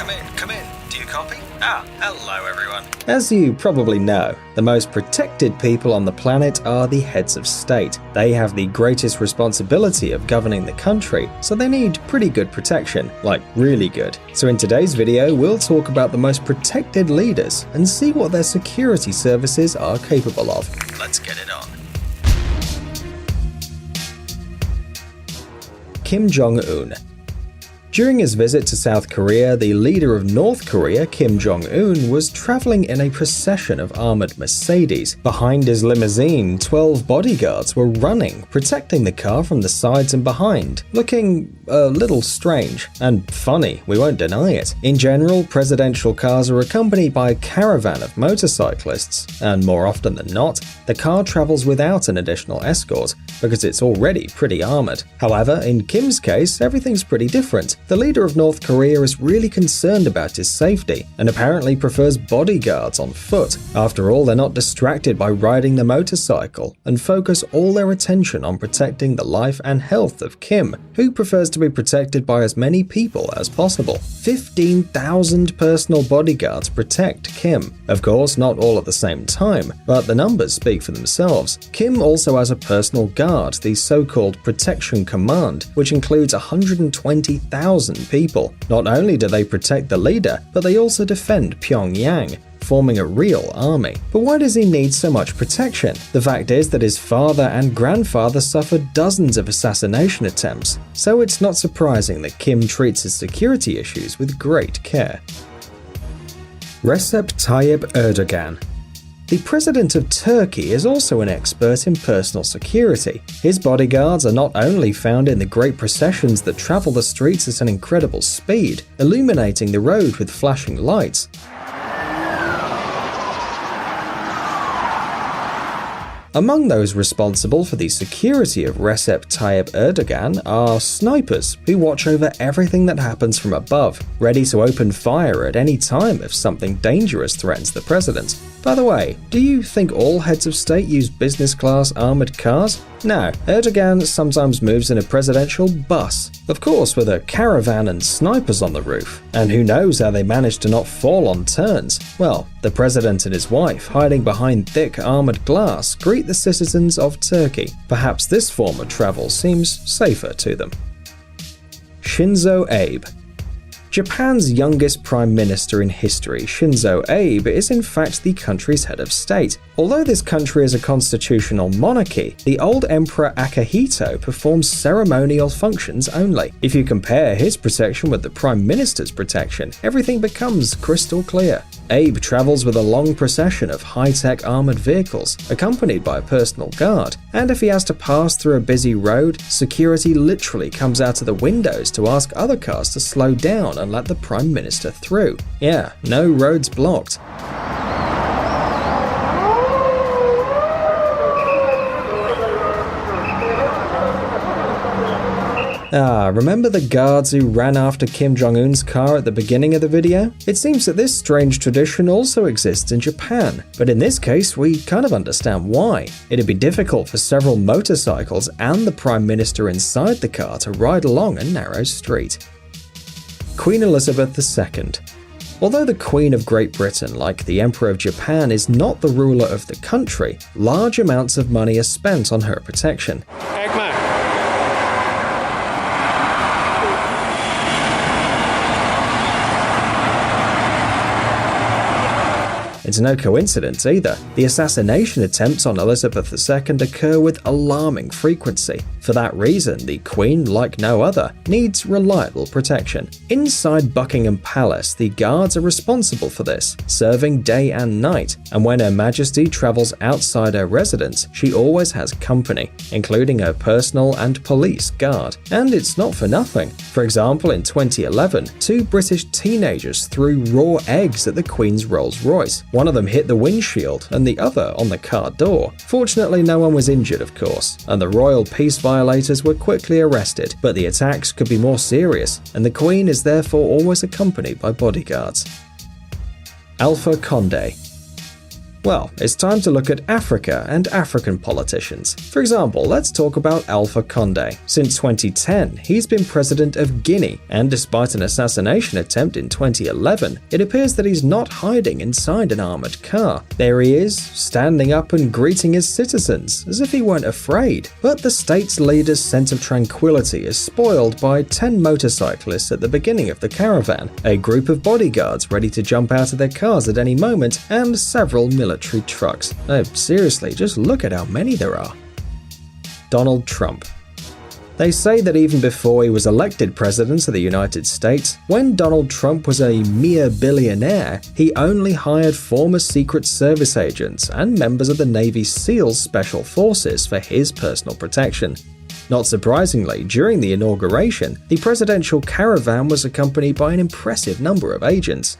Come in, come in. Do you copy? Ah, hello everyone. As you probably know, the most protected people on the planet are the heads of state. They have the greatest responsibility of governing the country, so they need pretty good protection, like really good. So in today's video, we'll talk about the most protected leaders and see what their security services are capable of. Let's get it on. Kim Jong-un. During his visit to South Korea, the leader of North Korea, Kim Jong-un, was traveling in a procession of armored Mercedes. Behind his limousine, 12 bodyguards were running, protecting the car from the sides and behind, looking a little strange and funny, we won't deny it. In general, presidential cars are accompanied by a caravan of motorcyclists, and more often than not, the car travels without an additional escort because it's already pretty armored. However, in Kim's case, everything's pretty different. The leader of North Korea is really concerned about his safety and apparently prefers bodyguards on foot. After all, they're not distracted by riding the motorcycle and focus all their attention on protecting the life and health of Kim, who prefers to be protected by as many people as possible. 15,000 personal bodyguards protect Kim. Of course, not all at the same time, but the numbers speak for themselves. Kim also has a personal guard, the so-called Protection Command, which includes 120,000 people. Not only do they protect the leader, but they also defend Pyongyang, forming a real army. But why does he need so much protection? The fact is that his father and grandfather suffered dozens of assassination attempts, so it's not surprising that Kim treats his security issues with great care. Recep Tayyip Erdogan. The president of Turkey is also an expert in personal security. His bodyguards are not only found in the great processions that travel the streets at an incredible speed, illuminating the road with flashing lights. Among those responsible for the security of Recep Tayyip Erdogan are snipers who watch over everything that happens from above, ready to open fire at any time if something dangerous threatens the president. By the way, do you think all heads of state use business-class armored cars? No, Erdogan sometimes moves in a presidential bus, of course with a caravan and snipers on the roof. And who knows how they manage to not fall on turns? Well, the president and his wife, hiding behind thick armored glass, greet the citizens of Turkey. Perhaps this form of travel seems safer to them. Shinzo Abe. Japan's youngest prime minister in history, Shinzo Abe, is in fact the country's head of state. Although this country is a constitutional monarchy, the old emperor Akihito performs ceremonial functions only. If you compare his protection with the prime minister's protection, everything becomes crystal clear. Abe travels with a long procession of high-tech armored vehicles, accompanied by a personal guard, and if he has to pass through a busy road, security literally comes out of the windows to ask other cars to slow down and let the Prime Minister through. Yeah, no roads blocked. Remember the guards who ran after Kim Jong-un's car at the beginning of the video? It seems that this strange tradition also exists in Japan, but in this case we kind of understand why. It'd be difficult for several motorcycles and the Prime Minister inside the car to ride along a narrow street. Queen Elizabeth II. Although the Queen of Great Britain, like the Emperor of Japan, is not the ruler of the country, large amounts of money are spent on her protection. It's no coincidence either. The assassination attempts on Elizabeth II occur with alarming frequency. For that reason, the Queen, like no other, needs reliable protection. Inside Buckingham Palace, the guards are responsible for this, serving day and night, and when Her Majesty travels outside her residence, she always has company, including her personal and police guard. And it's not for nothing. For example, in 2011, 2 British teenagers threw raw eggs at the Queen's Rolls-Royce. One of them hit the windshield and the other on the car door. Fortunately, no one was injured, of course, and the royal peace violators were quickly arrested, but the attacks could be more serious, and the Queen is therefore always accompanied by bodyguards. Alpha Condé. Well, it's time to look at Africa and African politicians. For example, let's talk about Alpha Condé. Since 2010, he's been president of Guinea, and despite an assassination attempt in 2011, it appears that he's not hiding inside an armored car. There he is, standing up and greeting his citizens, as if he weren't afraid. But the state's leader's sense of tranquility is spoiled by 10 motorcyclists at the beginning of the caravan, a group of bodyguards ready to jump out of their cars at any moment, and several military trucks. No, seriously, just look at how many there are. Donald Trump. They say that even before he was elected president of the United States, when Donald Trump was a mere billionaire, he only hired former Secret Service agents and members of the Navy SEALs Special Forces for his personal protection. Not surprisingly, during the inauguration, the presidential caravan was accompanied by an impressive number of agents.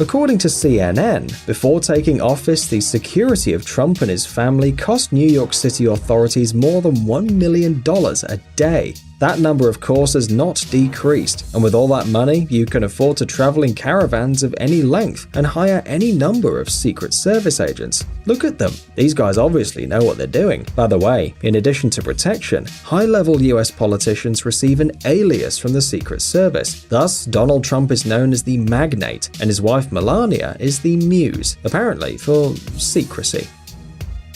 According to CNN, before taking office, the security of Trump and his family cost New York City authorities more than $1 million a day. That number, of course, has not decreased, and with all that money, you can afford to travel in caravans of any length and hire any number of Secret Service agents. Look at them. These guys obviously know what they're doing. By the way, in addition to protection, high-level US politicians receive an alias from the Secret Service. Thus, Donald Trump is known as the Magnate, and his wife Melania is the Muse, apparently for secrecy.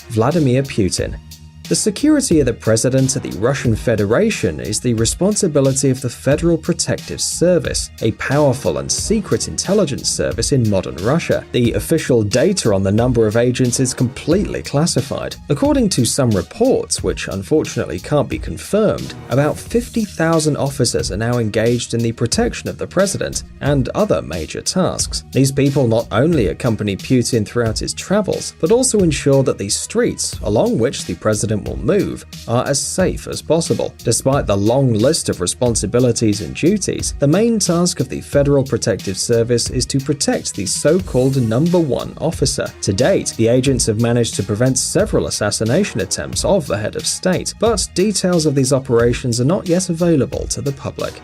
Vladimir Putin. The security of the president of the Russian Federation is the responsibility of the Federal Protective Service, a powerful and secret intelligence service in modern Russia. The official data on the number of agents is completely classified. According to some reports, which unfortunately can't be confirmed, about 50,000 officers are now engaged in the protection of the president and other major tasks. These people not only accompany Putin throughout his travels, but also ensure that the streets along which the president will move are as safe as possible. Despite the long list of responsibilities and duties, the main task of the Federal Protective Service is to protect the so-called number one officer. To date, the agents have managed to prevent several assassination attempts of the head of state, but details of these operations are not yet available to the public.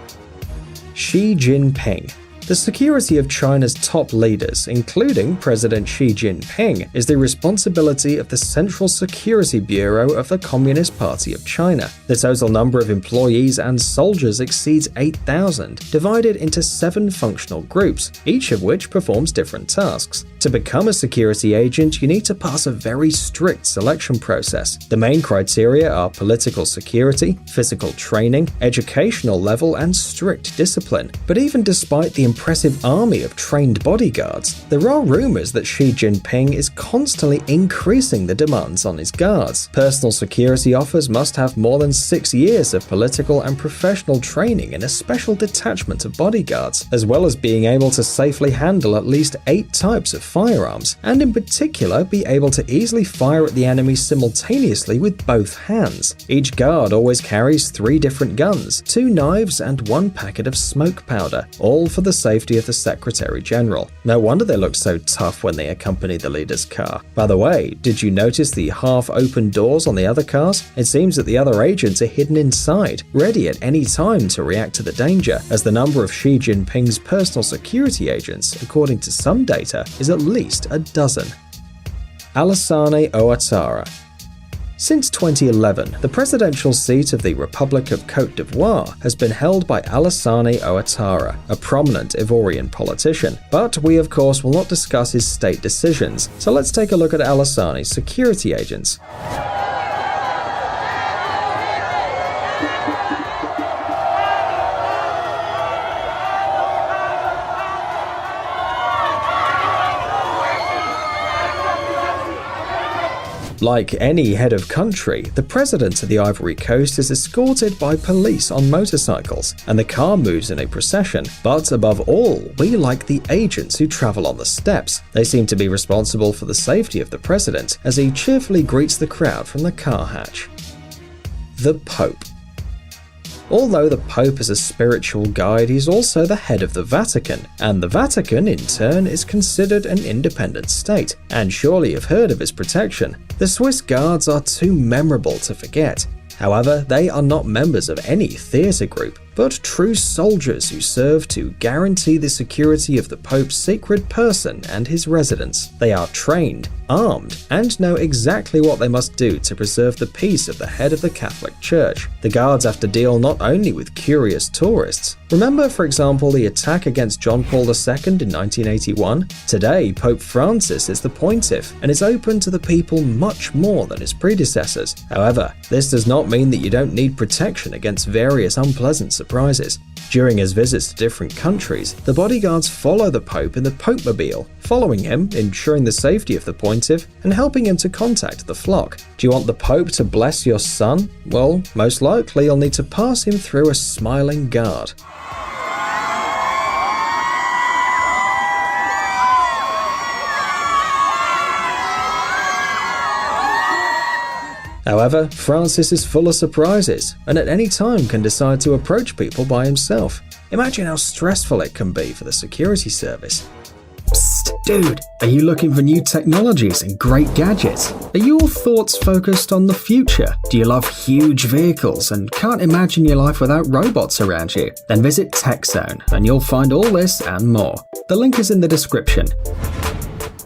Xi Jinping. The security of China's top leaders, including President Xi Jinping, is the responsibility of the Central Security Bureau of the Communist Party of China. The total number of employees and soldiers exceeds 8,000, divided into 7 functional groups, each of which performs different tasks. To become a security agent, you need to pass a very strict selection process. The main criteria are political security, physical training, educational level, and strict discipline. But even despite the impressive army of trained bodyguards, there are rumors that Xi Jinping is constantly increasing the demands on his guards. Personal security offers must have more than 6 years of political and professional training in a special detachment of bodyguards, as well as being able to safely handle at least 8 types of firearms, and in particular be able to easily fire at the enemy simultaneously with both hands. Each guard always carries 3 different guns, 2 knives, and 1 packet of smoke powder, all for the safety of the Secretary General. No wonder they look so tough when they accompany the leader's car. By the way, did you notice the half-open doors on the other cars? It seems that the other agents are hidden inside, ready at any time to react to the danger, as the number of Xi Jinping's personal security agents, according to some data, is at least a dozen. Alassane Ouattara. Since 2011, the presidential seat of the Republic of Côte d'Ivoire has been held by Alassane Ouattara, a prominent Ivorian politician. But we, of course, will not discuss his state decisions, so let's take a look at Alassane's security agents. Like any head of country, the president of the Ivory Coast is escorted by police on motorcycles, and the car moves in a procession. But above all, we like the agents who travel on the steps. They seem to be responsible for the safety of the president as he cheerfully greets the crowd from the car hatch. The Pope. Although the Pope is a spiritual guide, he's also the head of the Vatican, and the Vatican, in turn, is considered an independent state, and surely you've heard of his protection. The Swiss Guards are too memorable to forget. However, they are not members of any theatre group, but true soldiers who serve to guarantee the security of the Pope's sacred person and his residence. They are trained, armed, and know exactly what they must do to preserve the peace of the head of the Catholic Church. The guards have to deal not only with curious tourists. Remember, for example, the attack against John Paul II in 1981? Today, Pope Francis is the pontiff and is open to the people much more than his predecessors. However, this does not mean that you don't need protection against various unpleasant surprises. During his visits to different countries, the bodyguards follow the Pope in the Popemobile, following him, ensuring the safety of the pontiff, and helping him to contact the flock. Do you want the Pope to bless your son? Well, most likely you'll need to pass him through a smiling guard. However, Francis is full of surprises, and at any time can decide to approach people by himself. Imagine how stressful it can be for the security service. Psst, dude, are you looking for new technologies and great gadgets? Are your thoughts focused on the future? Do you love huge vehicles and can't imagine your life without robots around you? Then visit TechZone and you'll find all this and more. The link is in the description.